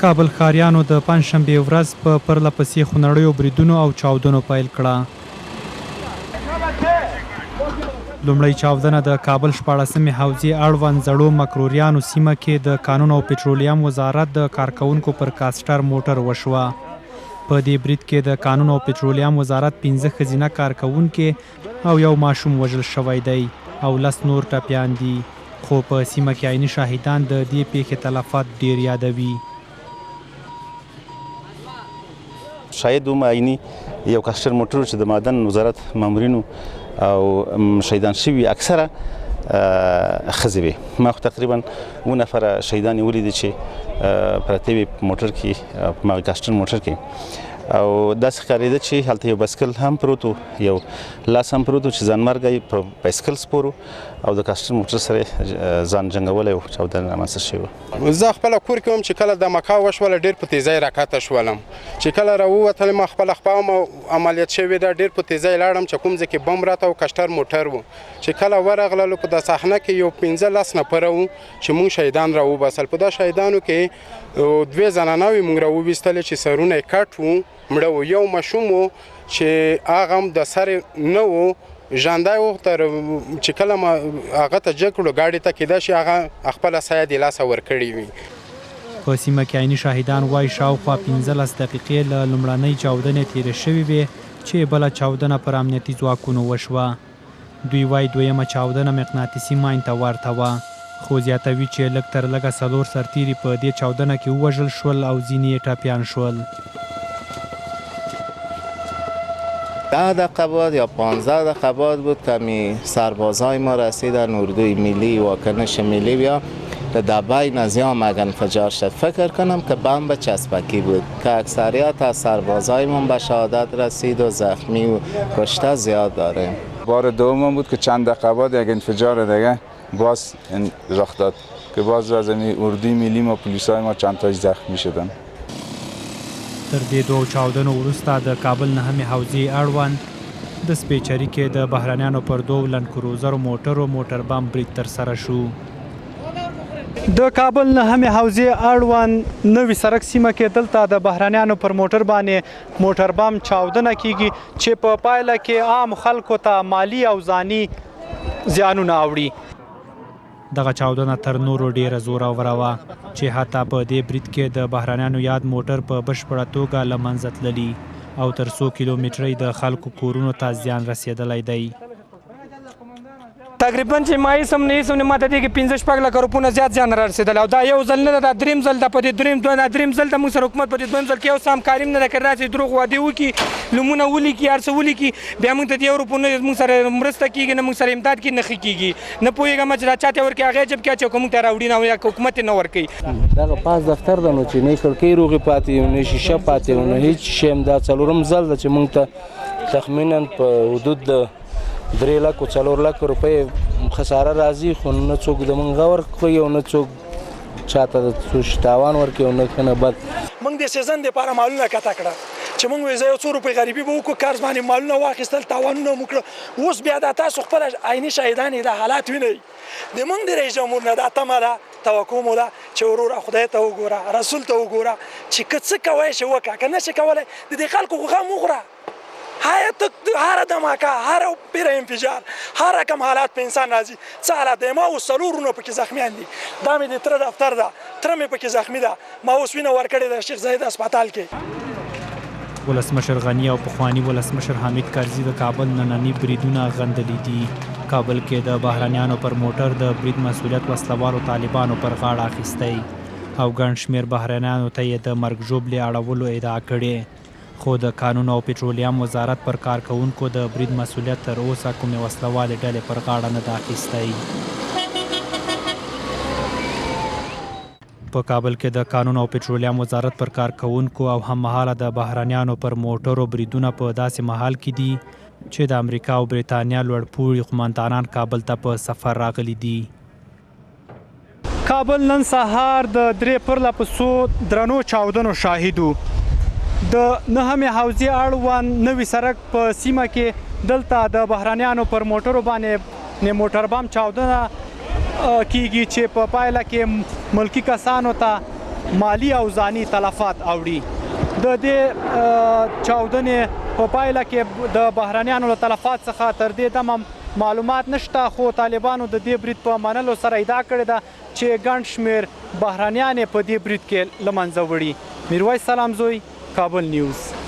کابل ښاریانو د پنجشنبې ورځ په پرلپسې خونړیو بریدونو او چاودنو پیل کړه. لومړی چاودنه د کابل 14مې حوزې اړوند زړو مکروریانو سیمه کې د کانون او پټرولیم وزارت د کارکوونکو پر کاسټر موټر وشوه. په دې برید کې د کانون او پټرولیم وزارت 15 ښځینه کارکوونکي او یو ماشوم وژل شوی دی او 10 نور ټپیان دي، خو په سیمه کې عیني شاهدان د دې پیښې تلفات ډیر یادوي. شاید هم عیني یو کاسټر موټر چې د معدن وزارت مامورینو او شهیدان شوي اکثره ښځې وې. ما خو تقریبا 9 نفره شهیدان یې ولیدې چې پرتې وې په موټر کې، په هغه کاسټر موټر کې، او داسې ښکارېده چې هلته یو بایسکل هم پروت و، یو لاس هم پروت و چې ځانمرګی په بایسکل سپور و او د کاسټر موټر سره ځان جنګولی و، چاودنه رامنځته شوې وه. زه خپله کور کې وم چې کله دمکه وشوله ډېر په تیزۍ راکښته شولم، چې کله راووتلم خپله خوا هم عملیات شوې ده، ډېر په تیزۍ لاړم چې کوم ځای کې بم راته و، کاسټر موټر و، چې کله ورغللو په دا صحنه کې یو 15-10 نفره وو چې موږ شهیدان راوباسل. په دا شهیدانو کې 2 زناناوې موږ راوویستلې چې سرونه یې کټ وو، مړه و. یو ماشوم و چې هغه هم د سر نه و، ژاندی و، چې کله ما هغه ته جګ کړو ګاډي ته، کیدای شي هغه خپله سایه د لاسه ورکړې وي. په سیمه کې عیني شاهدان وایي شاوخوا 15 دقیقې له لومړنۍ چاودنې تېرې شوې وې چې بله چاودنه پر امنیتي ځواکونو وشوه. دوی وایي دویمه چاودنه مقناطیسي ماین ته ورته وه، خو زیاتوي چې لږ تر لږه 4 سرتیري په دې چاودنه کې ووژل شول او ځینې یې ټپیان شول. 10 دقیقه بعد یا 15 دقیقه بعد بود که سربازهای ما رسیدن، اردوی ملی، واکنش ملی بیا در بین از یام اگر انفجار شد. فکر کنم که بمب چسبکی بود که اکثریت از سربازهای ما به شهادت رسید و زخمی و کشته زیاد داریم. بار دوم بود که چند دقیقه بعد یک انفجار دیگه باز رخ داد که باز از اردوی ملی ما پلیسای ما چند تاش زخمی شدن. تر دې 2 چاودنو وروسته د کابل 9مې حوزې اړوند د سپیچري کې د بهرنیانو پر 2 لند کروزرو موټر بم برید ترسره شو. د کابل 9مې حوزې اړوند نوي سړک سیمه کې دلته د بهرنیانو پر موټر باندې موټر بم چاودنه کیږي چې په پایله کې عام خلکو ته مالی او ځاني زیانونه اوړي. دغه چاودنه تر نورو ډیره زوروره وه چې حتی په دې برید کې د بهرنیانو یاد موټر په بشپړه توګه له منځه تللي او تر 100 کیلومترۍ د خلکو کورونو ته زیان رسېدلی دی. تقریبا چې ما هېڅ هم نه ماته دې کې 15-16 لکه روپونه زیات زیان را رسېدلی، او دا یو ځل نه ده، دا درېیم ځل ده. په دې درېیم ځل ته موږ سره حکومت په دې دویم ځل کې یو څه همکاري هم نه ده کړې، راسې دروغ وعدې وکړي، نومونه ولیکي، هر څه ولیکي، بیا موږ ته د 1 روپو نه موږ سره مرسته کېږي، نه موږ سره امداد کېږي، نه ښه کېږي. نه پوهېږم چې دا چا ته ورکوي هغه جب کې اچوي، که موږ ته راوړي نه، یا که حکومت یې نه ورکوي. دغه پاس دفتر ده نو چې نه کړکۍ روغې پاتې وي، نه شیشه پاتې وي، نه هېڅ شی هم. دا 4م ځل ده چې موږ ته تخمینا په حدود د 3-4 لک روپۍ خساره راځي، خو نه څوک د موږ غور کوي او نه څوک چاته د تاوان ورکوي او نه ښه نه بد. موږ د سیزن دپاره مالونه کته کړه چې موږ وایي زه یو 100 روپۍ غریبي به وکړو، قرض باندې مالونه واخیستل، تاوانونه مو کړه. اوس بیا دا تاسو خپله عیني شاهدان یې دا حالات وینئ. د موږ د رئیس جمهور نه دا تمه ده، توقع مو ده چې وروره خدای ته وګوره، رسول ته وګوره، چې که څه کوی شي وکړه، که نه شي کولی د دې خلکو غم وخوره. هر دماکه، هر پیر انفجار، هر رقم حالات په انسان راځي. څه حالات دی؟ ما اوس 4 ورونه پکې زخمیان دي، دا مې د تره دفتر ده، تره مې پکې زخمي ده، ما اوس وینه ورکړې ده شیخ زاید هسپتال کې. ولسمشر غني او پخواني ولسمشر حامد کرزي د کابل ننني بریدونه غندلي دي. کابل کې د بهرنیانو پر موټر د برید مسؤلیت وسلوالو طالبانو پر غاړه اخیستی او ګڼ شمېر بهرنیانو ته یې د مرګ ژوبلې اړولو ادعا کړې، خو د کانون او پټرولیم وزارت پر کارکوونکو د برید مسؤلیت تر اوسه کومې وسلوالې ډلې پر غاړه نه ده اخیستی. په کابل کې د قانون او پټرولیم وزارت پر کارکوونکو او هممهاله د بهرنیانو پر موټرو بریدونه په داسې مهال کې دي چې د امریکا او بریتانیا لوړپوړي قومندانان کابل ته په سفر راغلي دي. کابل نن سهار د 3 پرلپسو درنو چاودنو شاهد و. د 9مې حوزې اړوند نوي سړک په سیمه کې دلته د بهرنیانو پر موټرو باندې موټر بم چاودنه کیږي چې په پایله کې ملکی کسانو ته مالی او ځاني تلفات اوړي. د دې چاودنې په پایله کې د بهرنیانو له تلفات څخه تر دې دمه معلومات نشته، خو طالبانو د دې برید په منلو سره ادعا کړې ده چې ګڼ شمېر بهرنیان په دې برید کې له منځه وړي. میرویس سلام زوی، کابل نیوز.